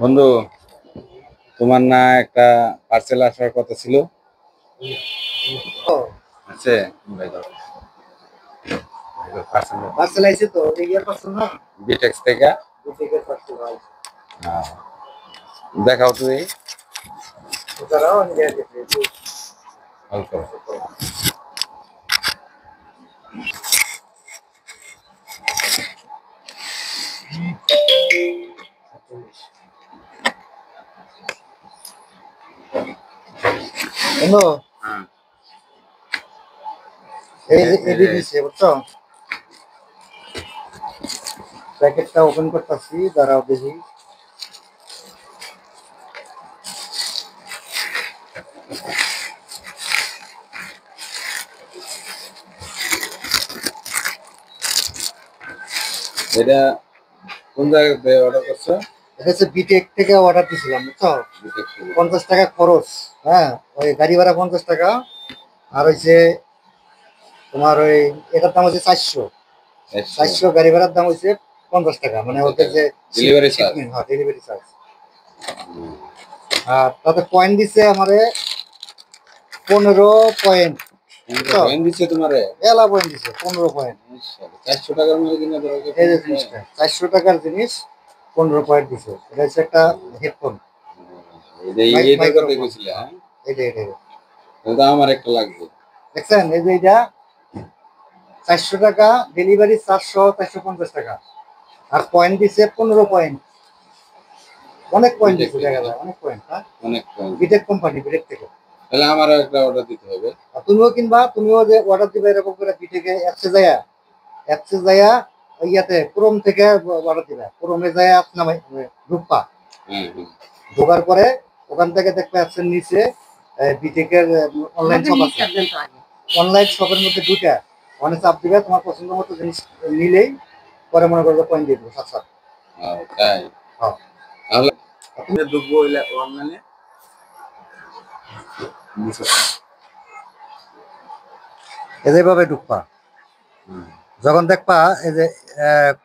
বন্ধু, তোমার না একটা পার্সেল আসার কথা ছিল? আছে পার্সেল আইছে তো ইয়ার পার্সেল না বিটেক্স থেকে। বুটিকের পার্সেল ভাই। হ্যাঁ, দেখাও তুই। দাঁড়াও আমি দিয়ে দিচ্ছি। অল্প বন্ধু হ্যাঁ, এই যে এডি দিছে বুঝছো, প্যাকেটটা ওপেন করতেছি, দাঁড়াও দেখি। এটা কোন জায়গাতে অর্ডার করছো? এটা হচ্ছে বিটেক থেকে অর্ডার দিছিলাম বুঝছো। বিটেক্স থেকে। 50 টাকা খরচ, হ্যাঁ ওই গাড়ি ভাড়া 50 টাকা, আর হচ্ছে তোমার ওই এটার দাম হচ্ছে 400 গাড়ি ভাড়ার দাম হচ্ছে 50 টাকা, মানে ওদের যে ডেলিভারি চার্জ। হ্যাঁ ডেলিভারি চার্জ। আর তাতে পয়েন্ট দিছে আমারে 15 পয়েন্ট। পয়েন্ট দিচ্ছে তোমারে? এলা পয়েন্ট দিছে 15 পয়েন্ট। 400 টাকার মধ্যে কিনা ধরো এই যে জিনিসটা 400 টাকার জিনিস 15 পয়েন্ট দিছে। এটা হচ্ছে একটা হেডফোন। এইটার কথা কইছিলে? হ্যাঁ, এটা এটা এটা আমার একটা লাগবে। দেখছেন, এই যে এটা 400 টাকা ডেলিভারি চার্জ সহ 450 টাকা, আর পয়েন্ট দিছে 15 পয়েন্ট। অনেক পয়েন্ট দিছে, দেখা যায় অনেক পয়েন্ট। হ্যাঁ, অনেক পয়েন্ট। বিটেক কোম্পানি, বিটেক থেকে। তাহলে আমারও একটা অর্ডার দিতে হবে। আর তুমিও কিনবা, তুমিও যে অর্ডার দিবে এরকম করে বিটেকে অ্যাপসে যায়া ইয়াতে ক্রোম থেকে অর্ডার দিবে। ক্রোমে যায়া অ্যাপ নামে ঢুকবা, হ্যাঁ হ্যাঁ, ঢোকার পরে ওখান থেকে দেখবে অ্যাপসের নিচে বিটেকের অনলাইন শপ আছে। অনলাইন শপের মধ্যে ঢুকে অনেক চাপ দিবে, তোমার পছন্দ মতো জিনিস নিলেই পরে মনে করবে পয়েন্ট দিয়ে দেবো সাত সাত। তাই? হ্যাঁ, তাহলে তুমি ঢুকবো অনলাইনে। এভাবে ঢুকবা। যখন দেখবা এই যে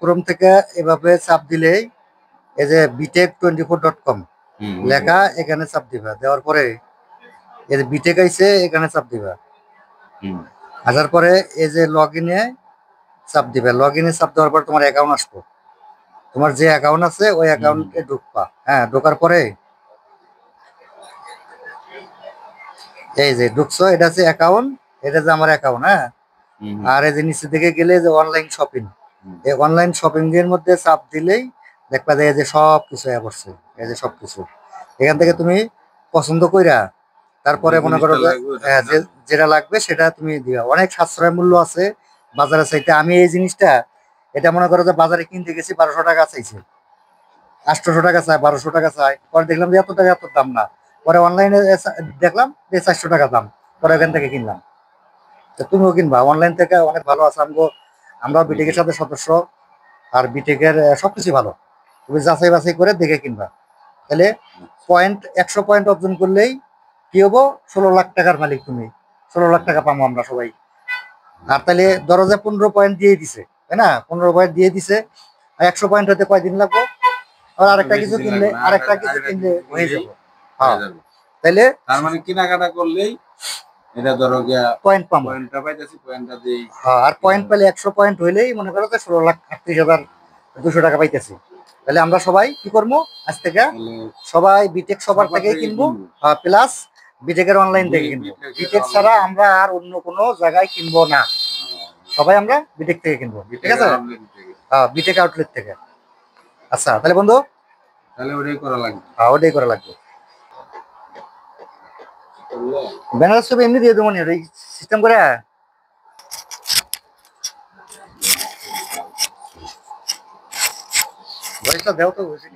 ক্রোম থেকে এভাবে চাপ দিলেই এই যে বিটেক24.com লেখা, এখানে চাপ দিবা। দেওয়ার পরে এই যে বিটেক আইছে, এখানে চাপ দিবা। আসার পরে এই যে লগ ইনে চাপ দিবে। লগ ইনে চাপ দেওয়ার পর তোমার অ্যাকাউন্ট আসবো। তোমার যে অ্যাকাউন্ট আছে ওই অ্যাকাউন্টে ঢুকবা। হ্যাঁ, ঢোকার পরে এই যে ঢুকছো, এটা হচ্ছে অ্যাকাউন্ট, এটা যে আমার অ্যাকাউন্ট। হ্যাঁ, আর এই যে নিচের দিকে গেলে যে অনলাইন শপিং, এই অনলাইন শপিং এর মধ্যে চাপ দিলেই দেখবা যে এই যে সব কিছু পড়ছে। এই যে সবকিছু এখান থেকে তুমি পছন্দ কইরা তারপরে মনে করো যে যেটা লাগবে সেটা তুমি দিবা। অনেক সাশ্রয় মূল্য আছে বাজারে চাইতে। আমি এই জিনিসটা এটা মনে করো যে বাজারে কিনতে গেছি 1200 টাকা চাইছে, 800 টাকা চাই, 1200 টাকা চাই। পরে দেখলাম যে এত টাকা এত দাম না। পরে অনলাইনে দেখলাম যে 400 টাকা দাম, পরে এখান থেকে কিনলাম। তো তুমিও কিনবা অনলাইন থেকে, অনেক ভালো আছে। আমরা বিটেকের সাথে সদস্য, আর বিটেকের সবকিছু ভালো। তুমি যাচাই বাছাই করে দেখে কিনবা। তাহলে পয়েন্ট 100 পয়েন্ট অর্জন করলেই কি হবো, 16 লাখ টাকার মালিক তুমি। 16 লাখ টাকা পাবো আমরা সবাই। আর তাহলে ধরো যে 15 পয়েন্ট দিয়ে দিছে, তাই না? 15 পয়েন্ট দিয়ে দিছে, আর 100 পয়েন্ট হতে কয়দিন লাগবো? আর আরেকটা কিছু কিনলে হয়ে যাবো। হ্যাঁ, তাহলে তার মানে কেনাকাটা করলেই এটা ধরো গিয়া পয়েন্ট পাবো। পয়েন্টটা পাইতেছি, পয়েন্টটা দিই। হ্যাঁ, আর পয়েন্ট পেলে 100 পয়েন্ট হইলেই মনে করো যে 16,38,200 টাকা পাইতেছি। তাহলে আমরা সবাই কি করবো আজ থেকে? সবাই বিটেক সবার থেকেই কিনবো, প্লাস বিটেকের অনলাইন থেকে কিনবো। বিটেক ছাড়া আমরা আর অন্য কোনো জায়গায় কিনবো না, সবাই আমরা বিটেক থেকে কিনবো। ঠিক আছে? হ্যাঁ, বিটেক আউটলেট থেকে। আচ্ছা তাহলে বন্ধু, তাহলে ওটাই করা লাগবে। হ্যাঁ ওটাই করা লাগবে। বেনারস ছবি এমনি দিয়ে দেবো নি, ওই সিস্টেম করে। ভয়েসটা দেও তো।